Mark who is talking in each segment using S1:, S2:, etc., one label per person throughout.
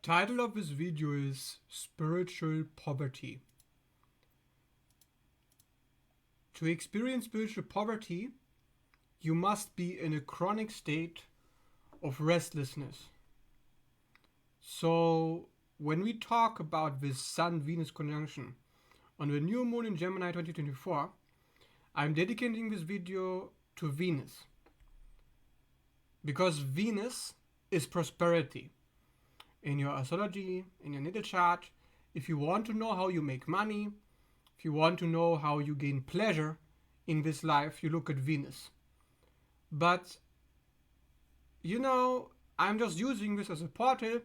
S1: Title of this video is Spiritual Poverty. To experience spiritual poverty, you must be in a chronic state of restlessness. So when we talk about this Sun-Venus conjunction on the new moon in Gemini 2024, I'm dedicating this video to Venus. Because Venus is prosperity. In your astrology, in your natal chart, if you want to know how you make money, if you want to know how you gain pleasure in this life, you look at Venus. But, I'm just using this as a portal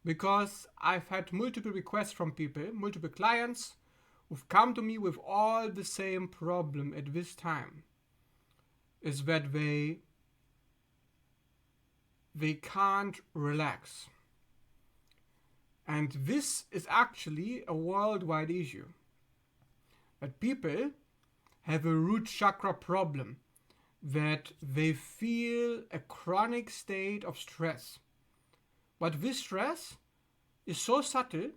S1: because I've had multiple requests from people, multiple clients who've come to me with all the same problem at this time. Is that they can't relax. And this is actually a worldwide issue. That people have a root chakra problem, that they feel a chronic state of stress. But this stress is so subtle,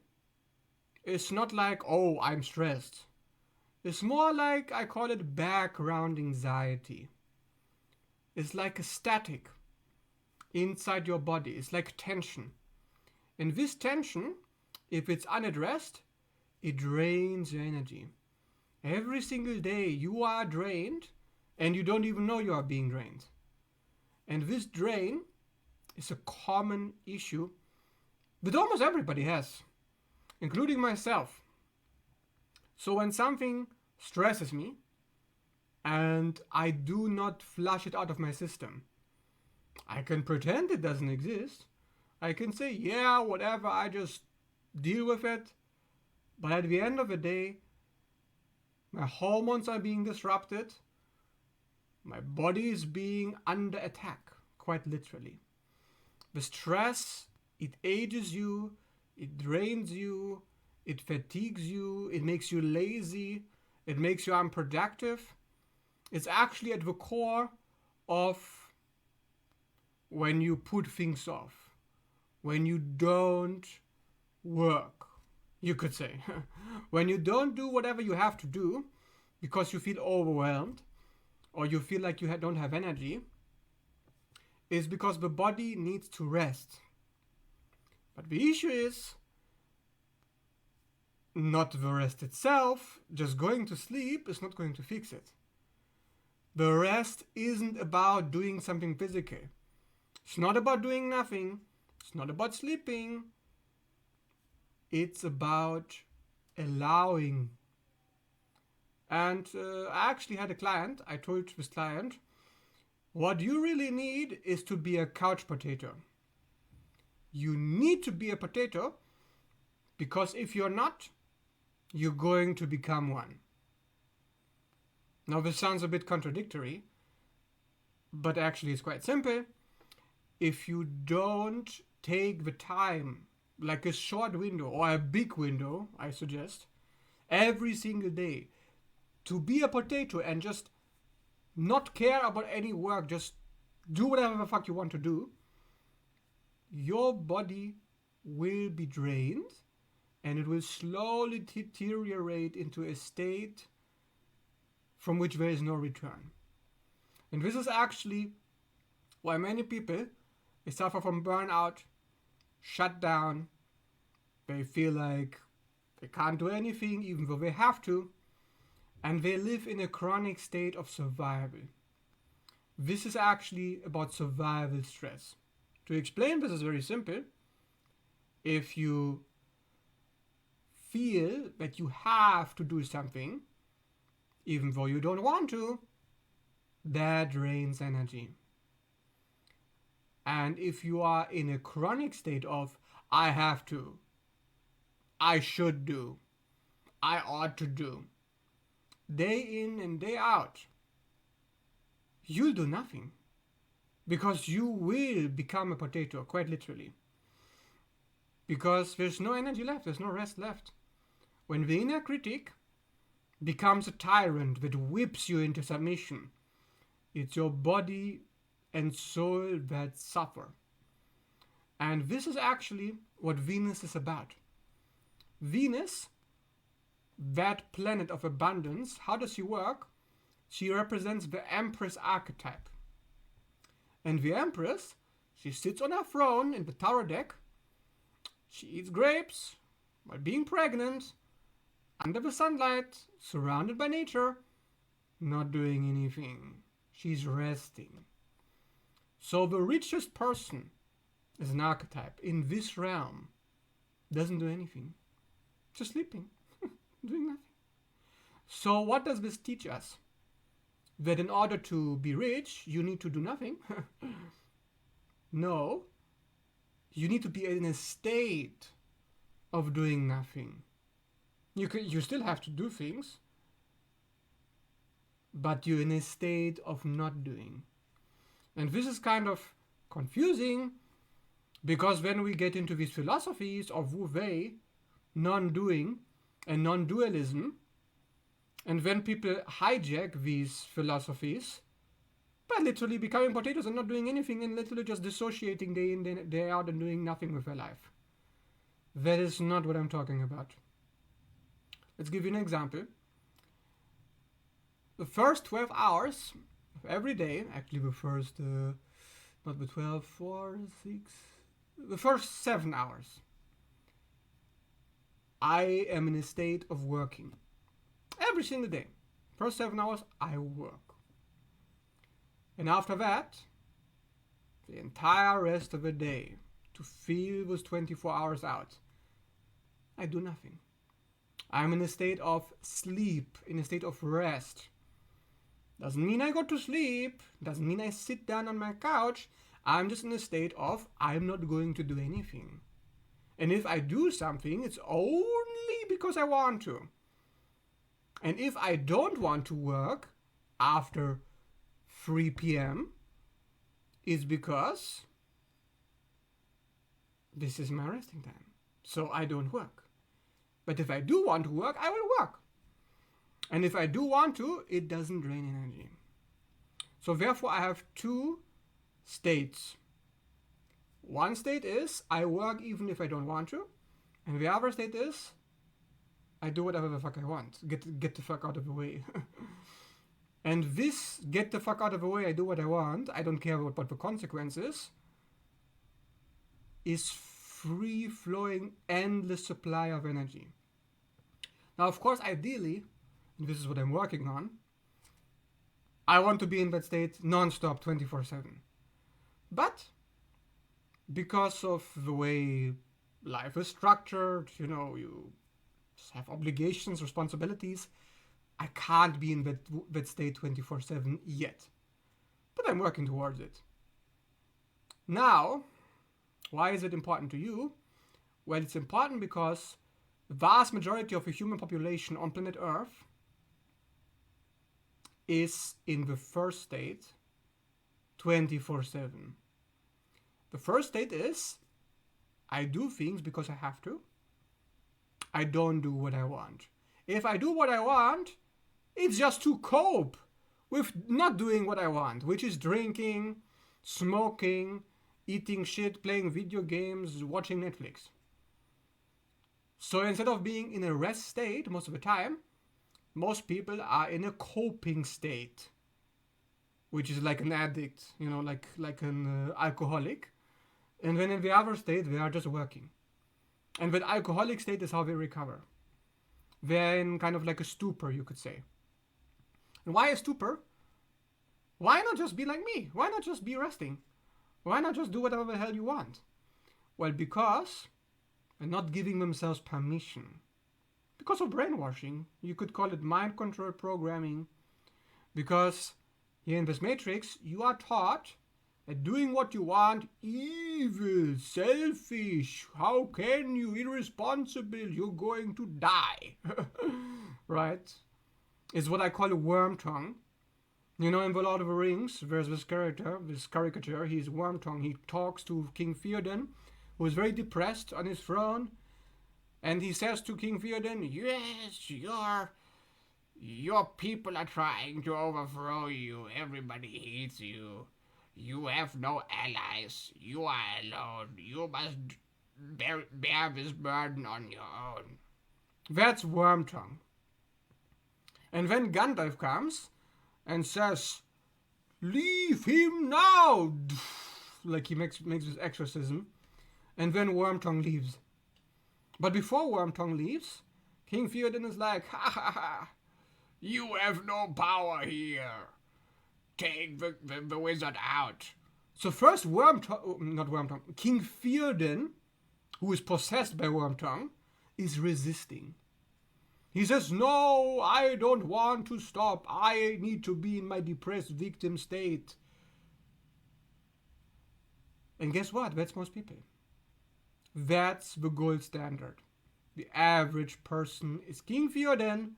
S1: it's not like, oh, I'm stressed. It's more like, I call it background anxiety. It's like a static inside your body. It's like tension. And this tension, if it's unaddressed, it drains your energy. Every single day you are drained and you don't even know you are being drained. And this drain is a common issue that almost everybody has, including myself. So when something stresses me and I do not flush it out of my system, I can pretend it doesn't exist. I can say, yeah, whatever, I just deal with it. But at the end of the day, my hormones are being disrupted. My body is being under attack, quite literally. The stress, it ages you, it drains you, it fatigues you, it makes you lazy, it makes you unproductive. It's actually at the core of when you put things off. When you don't work, you could say. When you don't do whatever you have to do because you feel overwhelmed or you feel like you don't have energy, is because the body needs to rest. But the issue is not the rest itself. Just going to sleep is not going to fix it. The rest isn't about doing something physical. It's not about doing nothing. It's not about sleeping. It's about allowing. And I actually had a client. I told this client, what you really need is to be a couch potato. You need to be a potato because if you're not, you're going to become one. Now this sounds a bit contradictory, but actually it's quite simple. If you don't take the time, like a short window or a big window, I suggest, every single day to be a potato and just not care about any work, just do whatever the fuck you want to do, your body will be drained and it will slowly deteriorate into a state from which there is no return. And this is actually why many people, they suffer from burnout, shut down, they feel like they can't do anything even though they have to, and they live in a chronic state of survival. This is actually about survival stress. To explain this is very simple. If you feel that you have to do something, even though you don't want to, that drains energy. And if you are in a chronic state of, I have to, I should do, I ought to do, day in and day out, you'll do nothing. Because you will become a potato, quite literally. Because there's no energy left, there's no rest left. When the inner critic becomes a tyrant that whips you into submission, it's your body and soul that suffer. And this is actually what Venus is about. Venus, that planet of abundance, how does she work? She represents the Empress archetype. And the Empress, she sits on her throne in the tower deck. She eats grapes while being pregnant, under the sunlight, surrounded by nature, not doing anything. She's resting. So the richest person is an archetype in this realm. Doesn't do anything. Just sleeping. Doing nothing. So what does this teach us? That in order to be rich, you need to do nothing? No. You need to be in a state of doing nothing. You still have to do things, but you're in a state of not doing. And this is kind of confusing, because when we get into these philosophies of Wu Wei, non-doing and non-dualism, and when people hijack these philosophies by literally becoming potatoes and not doing anything and literally just dissociating day in, day out and doing nothing with their life. That is not what I'm talking about. Let's give you an example. The first 12 hours of every day, actually the first, not the 12, 4, 6, the first 7 hours, I am in a state of working. Every single day. First 7 hours, I work. And after that, the entire rest of the day, to fill those 24 hours out, I do nothing. I'm in a state of sleep, in a state of rest. Doesn't mean I go to sleep, doesn't mean I sit down on my couch. I'm just in a state of I'm not going to do anything. And if I do something, it's only because I want to. And if I don't want to work after 3 p.m., it's because this is my resting time. So I don't work. But if I do want to work, I will work. And if I do want to, it doesn't drain energy. So therefore, I have two states. One state is I work even if I don't want to. And the other state is I do whatever the fuck I want. Get the fuck out of the way. And this get the fuck out of the way, I do what I want, I don't care what the consequences, is free-flowing, endless supply of energy. Now, of course, ideally, and this is what I'm working on, I want to be in that state non-stop, 24/7. But because of the way life is structured, you have obligations, responsibilities, I can't be in that state 24/7 yet. But I'm working towards it. Now, why is it important to you? Well, it's important because the vast majority of the human population on planet Earth is in the first state 24/7. The first state is I do things because I have to. I don't do what I want. If I do what I want, it's just to cope with not doing what I want, which is drinking, smoking, eating shit, playing video games, watching Netflix. So instead of being in a rest state most of the time, most people are in a coping state, which is like an addict, like an alcoholic. And then in the other state, they are just working. And the alcoholic state is how they recover. They're in kind of like a stupor, you could say. And why a stupor? Why not just be like me? Why not just be resting? Why not just do whatever the hell you want? Well, because they're not giving themselves permission. Because of brainwashing. You could call it mind control programming. Because here in this matrix, you are taught that doing what you want, evil, selfish, how can you, irresponsible, you're going to die. Right? Is what I call a worm tongue. In The Lord of the Rings, there's this caricature, he's worm tongue. He talks to King Theoden, who is very depressed on his throne, and he says to King Theoden, yes, your people are trying to overthrow you, everybody hates you, You have no allies. You are alone. You must bear this burden on your own. That's Wormtongue. And then Gandalf comes and says, leave him now! Like he makes this exorcism. And then Wormtongue leaves. But before Wormtongue leaves, King Theoden is like, ha ha ha, you have no power here. Take the wizard out. So first King Theoden, who is possessed by Wormtongue, is resisting. He says, no, I don't want to stop. I need to be in my depressed victim state. And guess what? That's most people. That's the gold standard. The average person is King Theoden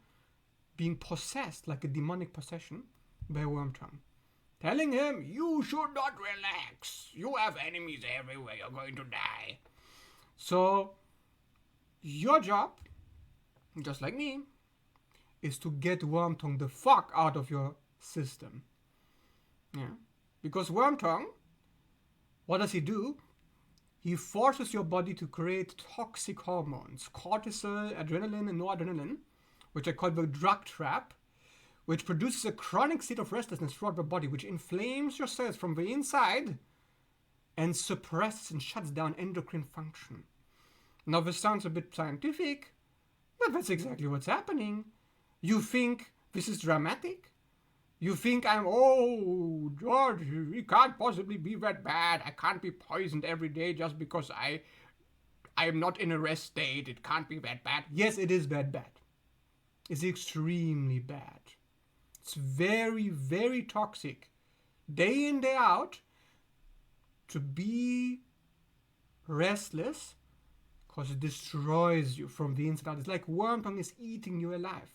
S1: being possessed like a demonic possession by Wormtongue. Telling him, you should not relax. You have enemies everywhere. You're going to die. So, your job, just like me, is to get Wormtongue the fuck out of your system. Yeah. Because Wormtongue, what does he do? He forces your body to create toxic hormones, cortisol, adrenaline, and noradrenaline, which I call the drug trap, which produces a chronic state of restlessness throughout the body, which inflames your cells from the inside and suppresses and shuts down endocrine function. Now, this sounds a bit scientific, but that's exactly what's happening. You think this is dramatic? You think oh, George, it can't possibly be that bad. I can't be poisoned every day just because I am not in a rest state. It can't be that bad. Yes, it is that bad. It's extremely bad. It's very, very toxic. Day in, day out, to be restless, because it destroys you from the inside out. It's like Wormtongue is eating you alive.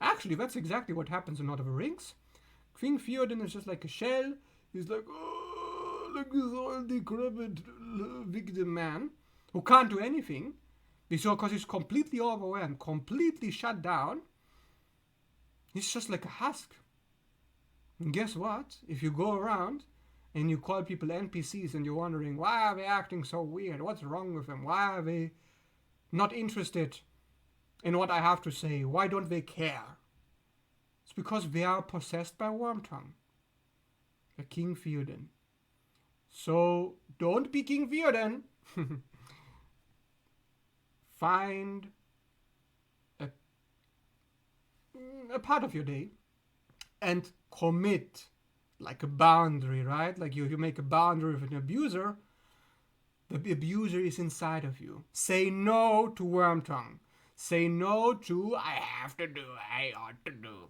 S1: Actually, that's exactly what happens in Lord of the Rings. King Theoden is just like a shell. He's like, oh, like this old decrepit victim man who can't do anything because he's completely overwhelmed, completely shut down. He's just like a husk. And guess what? If you go around and you call people NPCs and you're wondering, why are they acting so weird? What's wrong with them? Why are they not interested in what I have to say? Why don't they care? It's because they are possessed by Wormtongue, the King Theoden. So don't be King Theoden. Find a part of your day and commit like a boundary, right? Like you make a boundary with an abuser. The abuser is inside of you. Say no to Wormtongue. Say no to I have to do, I ought to do.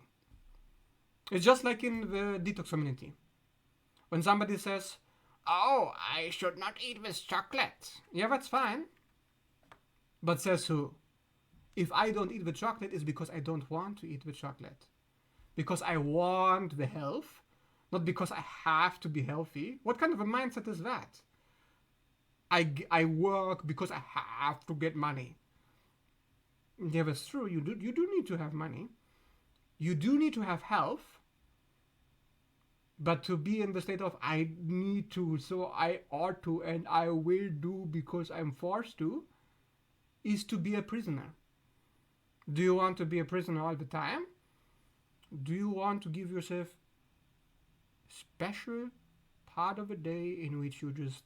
S1: It's just like in the detox community. When somebody says, oh, I should not eat this chocolate. Yeah, that's fine. But says who? If I don't eat the chocolate, it's because I don't want to eat the chocolate. Because I want the health, not because I have to be healthy. What kind of a mindset is that? I work because I have to get money. Yeah, that's true. You do need to have money. You do need to have health. But to be in the state of I need to, so I ought to, and I will do because I'm forced to, is to be a prisoner. Do you want to be a prisoner all the time? Do you want to give yourself a special part of a day in which you just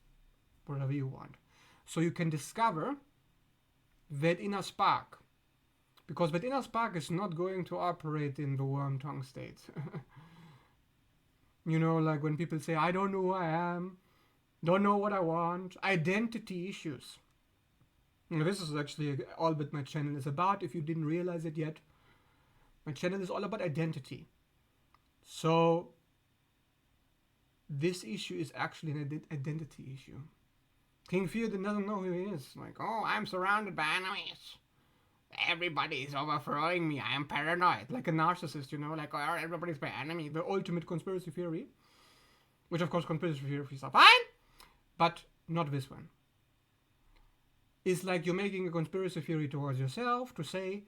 S1: whatever you want? So you can discover that inner spark. Because that inner spark is not going to operate in the Wormtongue state. You know, like when people say, I don't know who I am, don't know what I want, identity issues. And this is actually all that my channel is about, if you didn't realize it yet. My channel is all about identity. So, this issue is actually an identity issue. King Theoden doesn't know who he is. Like, oh, I'm surrounded by enemies. Everybody is overthrowing me. I am paranoid. Like a narcissist, you know, like, oh, everybody's my enemy. The ultimate conspiracy theory. Which, of course, conspiracy theories are fine. But not this one. It's like you're making a conspiracy theory towards yourself to say,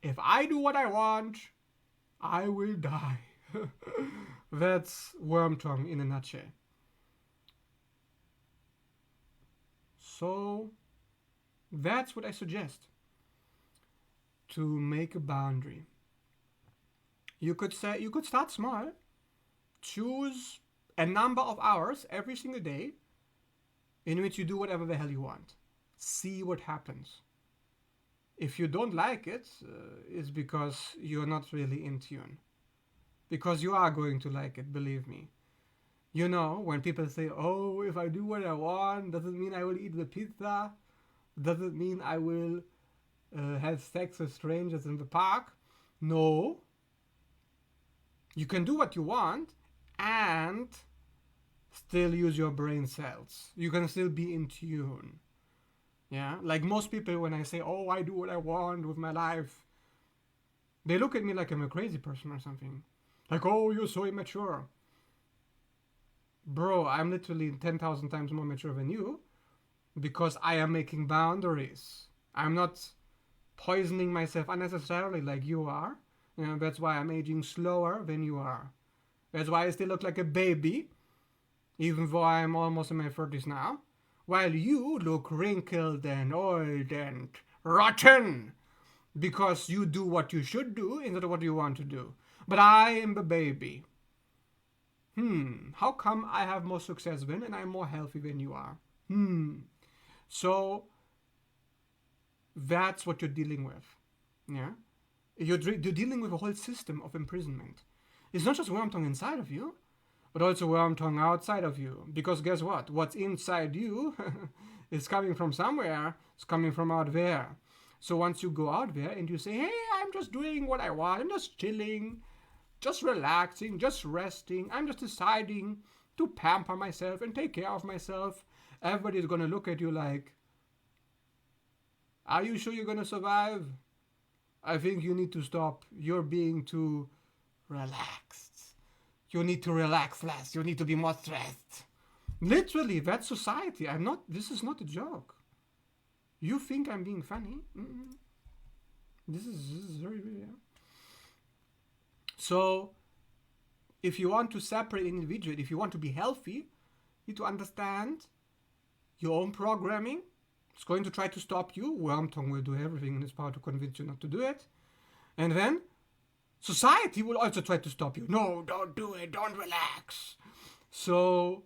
S1: if I do what I want, I will die. That's worm tongue in a nutshell. So that's what I suggest. To make a boundary. You could start small. Choose a number of hours every single day in which you do whatever the hell you want. See what happens. If you don't like it, it's because you're not really in tune. Because you are going to like it, believe me. You know, when people say, oh, if I do what I want, doesn't mean I will eat the pizza, doesn't mean I will have sex with strangers in the park. No. You can do what you want and still use your brain cells. You can still be in tune. Yeah, like most people, when I say, oh, I do what I want with my life, they look at me like I'm a crazy person or something. Like, oh, you're so immature. Bro, I'm literally 10,000 times more mature than you because I am making boundaries. I'm not poisoning myself unnecessarily like you are. You know, that's why I'm aging slower than you are. That's why I still look like a baby, even though I'm almost in my 30s now. While you look wrinkled and old and rotten because you do what you should do instead of what you want to do. But I am the baby. How come I have more success than and I'm more healthy than you are? So that's what you're dealing with. Yeah? You're dealing with a whole system of imprisonment. It's not just worm tongue inside of you, but also worm tongue outside of you. Because guess what? What's inside you is coming from somewhere. It's coming from out there. So once you go out there and you say, hey, I'm just doing what I want. I'm just chilling, just relaxing, just resting. I'm just deciding to pamper myself and take care of myself. Everybody's going to look at you like, are you sure you're going to survive? I think you need to stop. You're being too relaxed. You need to relax less. You need to be more stressed. Literally, that's society. This is not a joke. You think I'm being funny? This is very real. Yeah? So, if you want to separate individual, if you want to be healthy, you need to understand your own programming. It's going to try to stop you. Worm tongue will do everything in its power to convince you not to do it. And then society will also try to stop you. No, don't do it. Don't relax. So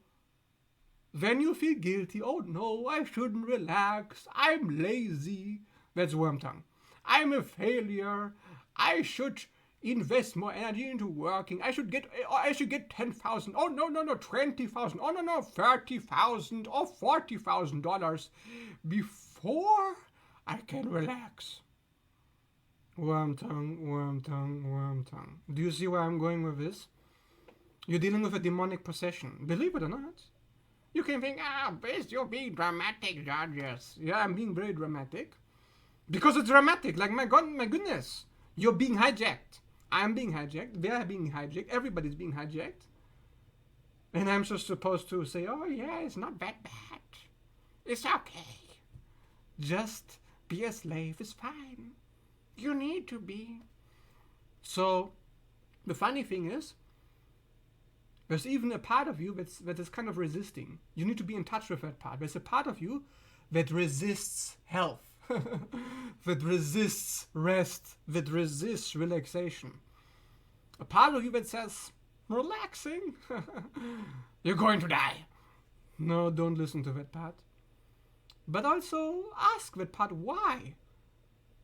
S1: then you feel guilty. Oh no, I shouldn't relax. I'm lazy. That's worm tongue. I'm a failure. I should invest more energy into working. I should get 10,000. Oh no, 20,000. Oh no, 30,000 or $40,000 before I can relax. Worm tongue, worm tongue, worm tongue. Do you see where I'm going with this? You're dealing with a demonic possession. Believe it or not. You can think, Biz, you're being dramatic, Georges. Yeah, I'm being very dramatic. Because it's dramatic. Like, my goodness. You're being hijacked. I'm being hijacked. They're being hijacked. Everybody's being hijacked. And I'm just supposed to say, oh yeah, it's not that bad. It's okay. Just be a slave is fine. You need to be. So, the funny thing is, there's even a part of you that is kind of resisting. You need to be in touch with that part. There's a part of you that resists health, that resists rest, that resists relaxation. A part of you that says, relaxing? You're going to die. No, don't listen to that part. But also ask that part, why?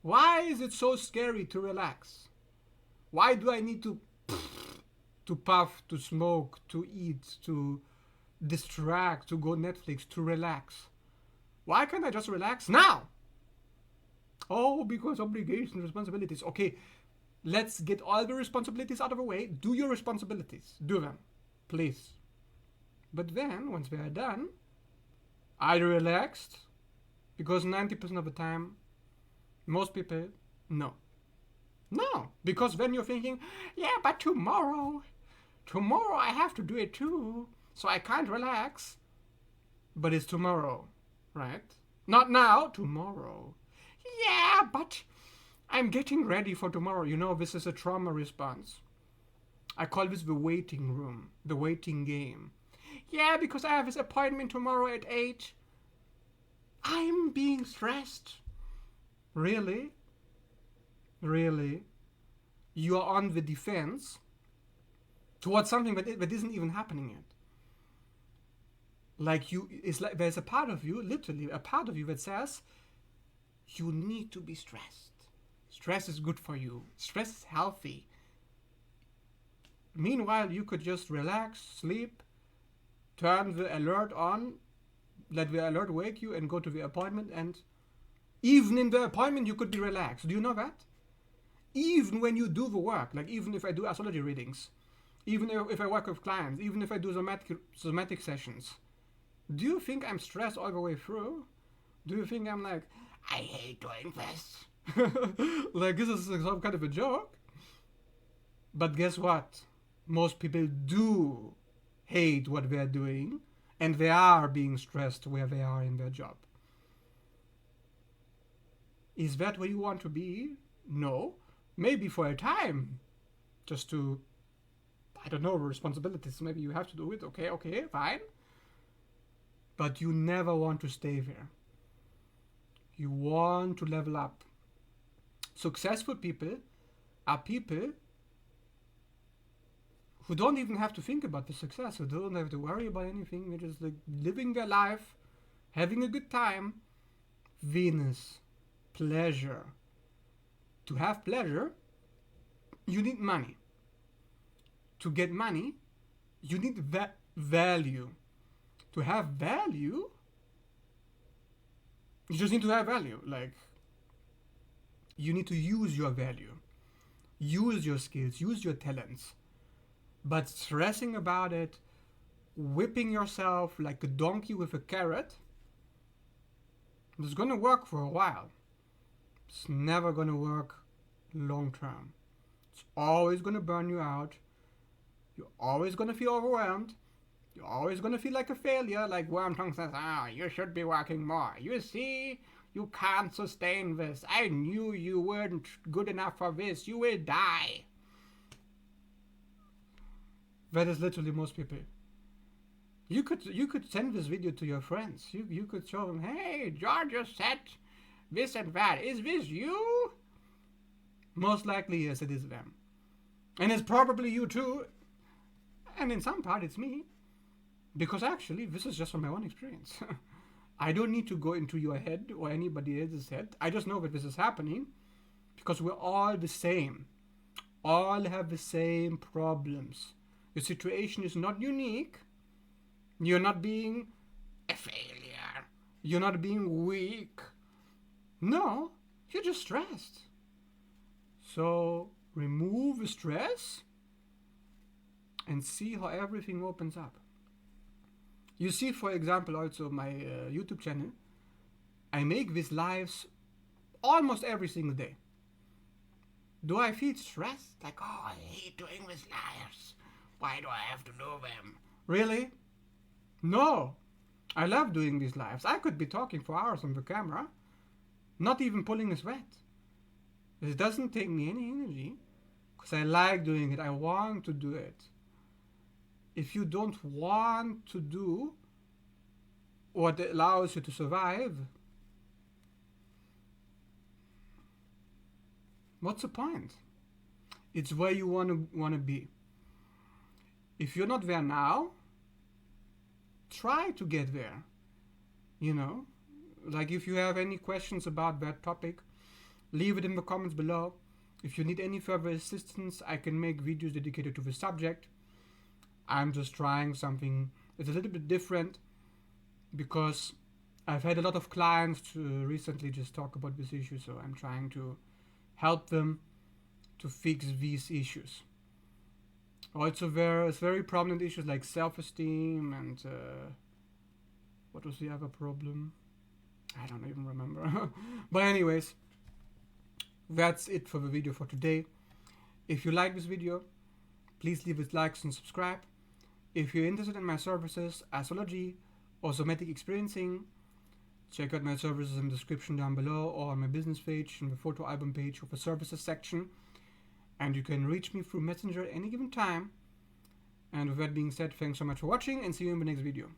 S1: Why is it so scary to relax? Why do I need to puff, to smoke, to eat, to distract, to go Netflix, to relax? Why can't I just relax now? Oh, because obligations, responsibilities. Okay, let's get all the responsibilities out of the way. Do your responsibilities. Do them, please. But then, once they are done, are you relaxed? Because 90% of the time, most people, no. No, because then you're thinking, yeah, but tomorrow I have to do it too, so I can't relax. But it's tomorrow, right? Not now, tomorrow. Yeah, but I'm getting ready for tomorrow. You know, this is a trauma response. I call this the waiting room, the waiting game. Yeah, because I have this appointment tomorrow at 8. I'm being stressed. Really? Really? You are on the defense towards something that isn't even happening yet. Like it's like there's a part of you, literally a part of you that says you need to be stressed. Stress is good for you. Stress is healthy. Meanwhile, you could just relax, sleep, turn the alert on, let the alert wake you, and go to the appointment. And even in the appointment, you could be relaxed. Do you know that? Even when you do the work, like even if I do astrology readings, even if I work with clients, even if I do somatic sessions, do you think I'm stressed all the way through? Do you think I'm like, I hate doing this? Like this is some kind of a joke? But guess what? Most people do hate what they're doing, and they are being stressed where they are in their job. Is that where you want to be? No. Maybe for a time. Just to, I don't know, responsibilities. Maybe you have to do it. Okay, fine. But you never want to stay there. You want to level up. Successful people are people who don't even have to think about the success, who don't have to worry about anything. They're just like living their life, having a good time. Venus, pleasure. To have pleasure, you need money. To get money, you need value. To have value, you just need to have value. Like, you need to use your value, use your skills, use your talents. But stressing about it, whipping yourself like a donkey with a carrot, it's gonna work for a while. It's never gonna work long term. It's always gonna burn you out. You're always gonna feel overwhelmed. You're always gonna feel like a failure, like Wormtongue says, you should be working more. You see, you can't sustain this. I knew you weren't good enough for this. You will die. That is literally most people. You could send this video to your friends. You could show them, hey, Georgia said this and that. Is this you? Most likely, yes, it is them. And it's probably you too. And in some part, it's me. Because actually, this is just from my own experience. I don't need to go into your head or anybody else's head. I just know that this is happening because we're all the same. All have the same problems. Your situation is not unique. You're not being a failure. You're not being weak. No, you're just stressed. So remove the stress and see how everything opens up. You see, for example, also my YouTube channel, I make these lives almost every single day. Do I feel stressed? Like, I hate doing these lives. Why do I have to do them? Really? No. I love doing these lives. I could be talking for hours on the camera, not even pulling a sweat. It doesn't take me any energy because I like doing it. I want to do it. If you don't want to do what allows you to survive, what's the point? It's where you want to be. If you're not there now, try to get there. You know, like if you have any questions about that topic, leave it in the comments below. If you need any further assistance, I can make videos dedicated to the subject. I'm just trying something that's a little bit different because I've had a lot of clients to recently just talk about this issue, so I'm trying to help them to fix these issues. Also, there's very prominent issues like self-esteem and what was the other problem? I don't even remember. But anyways, that's it for the video for today. If you like this video, please leave it likes and subscribe. If you're interested in my services, astrology or somatic experiencing, check out my services in the description down below or on my business page in the photo album page of the services section. And you can reach me through Messenger at any given time. And with that being said, thanks so much for watching and see you in the next video.